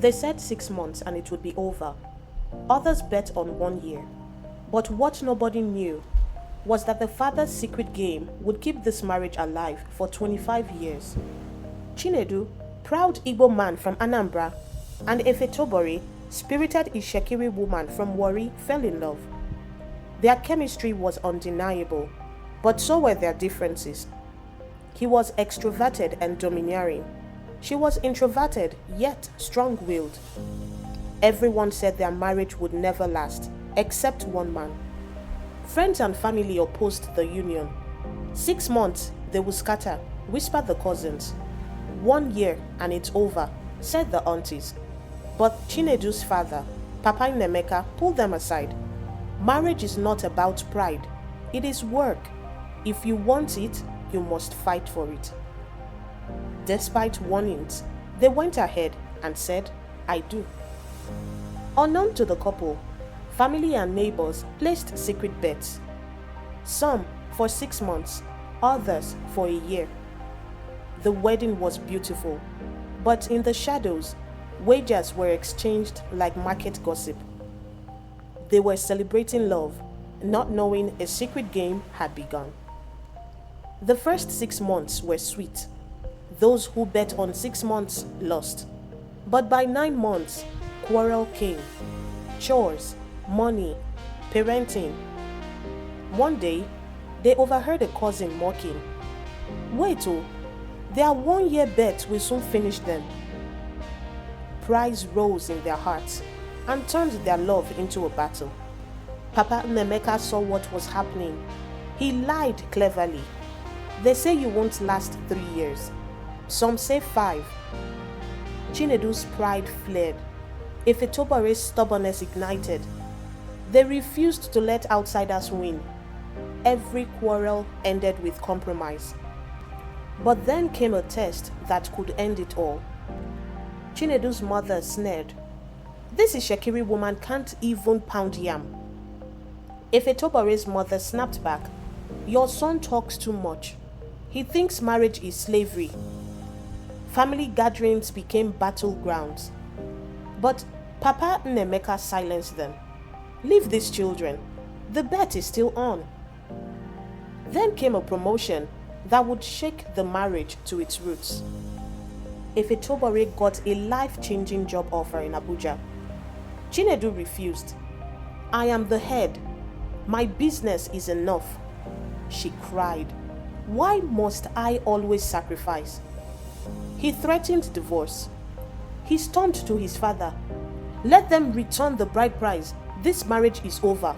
They said 6 months and it would be over. Others bet on 1 year. But what nobody knew was that the father's secret game would keep this marriage alive for 25 years. Chinedu, proud Igbo man from Anambra, and Efetobori, spirited Itsekiri woman from Warri, fell in love. Their chemistry was undeniable, but so were their differences. He was extroverted and domineering. She was introverted yet strong-willed. Everyone said their marriage would never last, except one man. Friends and family opposed the union. 6 months, they would scatter, whispered the cousins. 1 year and it's over, said the aunties. But Chinedu's father, Papa Nemeka, pulled them aside. Marriage is not about pride. It is work. If you want it, you must fight for it. Despite warnings, they went ahead and said, I do. Unknown to the couple, family and neighbors placed secret bets. Some for 6 months, others for a year. The wedding was beautiful, but in the shadows, wagers were exchanged like market gossip. They were celebrating love, not knowing a secret game had begun. The first 6 months were sweet. Those who bet on 6 months lost. But by 9 months, quarrel came. Chores, money, parenting. One day, they overheard a cousin mocking. Wait, their 1 year bet will soon finish them. Pride rose in their hearts and turned their love into a battle. Papa Nemeka saw what was happening. He lied cleverly. They say you won't last 3 years. Some say 5. Chinedu's pride flared. Efetobore's stubbornness ignited. They refused to let outsiders win. Every quarrel ended with compromise. But then came a test that could end it all. Chinedu's mother sneered. This Itsekiri woman can't even pound yam. Efetobore's mother snapped back. Your son talks too much. He thinks marriage is slavery. Family gatherings became battlegrounds. But Papa Nemeka silenced them. Leave these children. The bet is still on. Then came a promotion that would shake the marriage to its roots. Efetobore got a life-changing job offer in Abuja. Chinedu refused. I am the head. My business is enough. She cried. Why must I always sacrifice? He threatened divorce. He stormed to his father. Let them return the bride price. This marriage is over.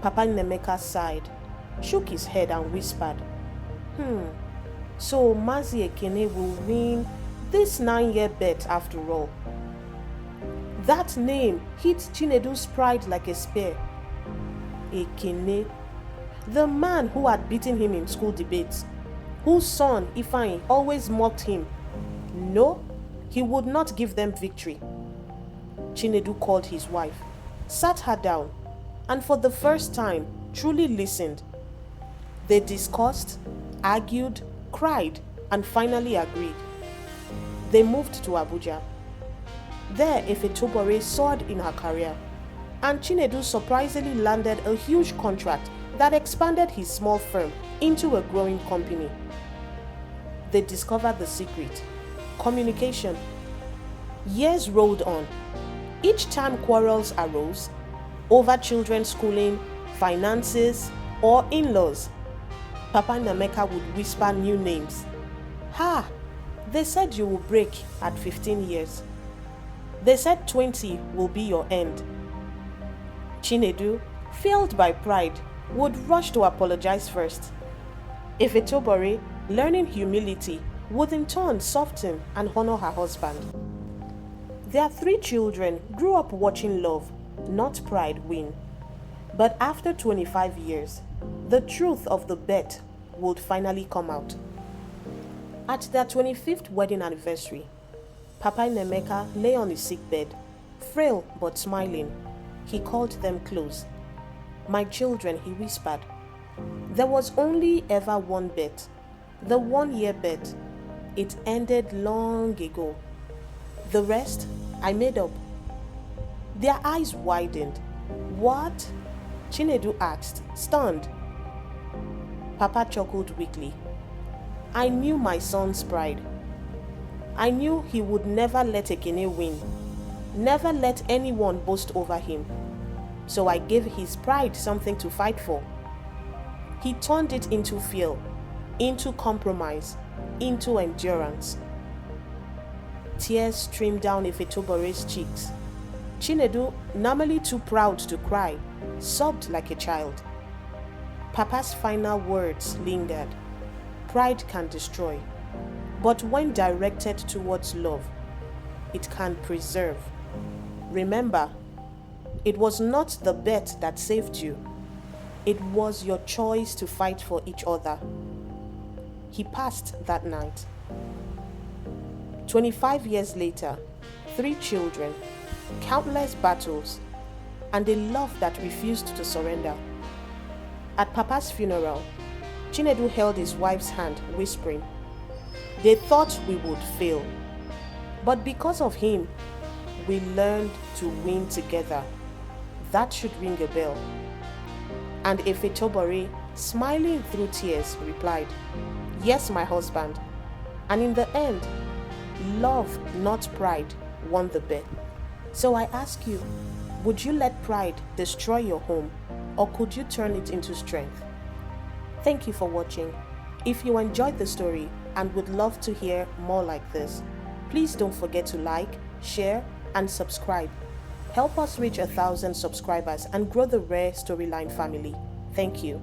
Papa Nemeka sighed, shook his head and whispered, So Mazi Ekene will win this 9-year bet after all. That name hit Chinedu's pride like a spear. Ekene, the man who had beaten him in school debates, whose son, Ifeanyi, always mocked him. No, he would not give them victory. Chinedu called his wife, sat her down, and for the first time, truly listened. They discussed, argued, cried, and finally agreed. They moved to Abuja. There, Efetobore soared in her career, and Chinedu surprisingly landed a huge contract that expanded his small firm into a growing company. They discovered the secret: communication. Years rolled on. Each time quarrels arose, over children's schooling, finances, or in-laws, Papa Nemeka would whisper new names. Ha! They said you will break at 15 years. They said 20 will be your end. Chinedu, filled by pride, would rush to apologize first. Efetobore, learning humility, would in turn soften and honor her husband. Their 3 children grew up watching love, not pride, win. But after 25 years, the truth of the bet would finally come out. At their 25th wedding anniversary, Papa Nemeka lay on his sickbed, frail but smiling. He called them close. My children, he whispered. There was only ever one bet, the 1-year bet. It ended long ago. The rest, I made up. Their eyes widened. What? Chinedu asked, stunned. Papa chuckled weakly. I knew my son's pride. I knew he would never let Ekene win, never let anyone boast over him. So I gave his pride something to fight for. He turned it into fear, into compromise, into endurance. Tears streamed down Ifetobore's cheeks. Chinedu, normally too proud to cry, sobbed like a child. Papa's final words lingered. Pride can destroy, but when directed towards love, it can preserve. Remember, it was not the bet that saved you. It was your choice to fight for each other. He passed that night. 25 years later, 3 children, countless battles, and a love that refused to surrender. At Papa's funeral, Chinedu held his wife's hand, whispering, "They thought we would fail, but because of him, we learned to win together." That should ring a bell. And Ifetobore, smiling through tears, replied, "Yes, my husband." And in the end, love, not pride, won the bet. So I ask you, would you let pride destroy your home, or could you turn it into strength? Thank you for watching. If you enjoyed the story and would love to hear more like this, please don't forget to like, share, and subscribe. Help us reach 1,000 subscribers and grow the rare Storyline family. Thank you.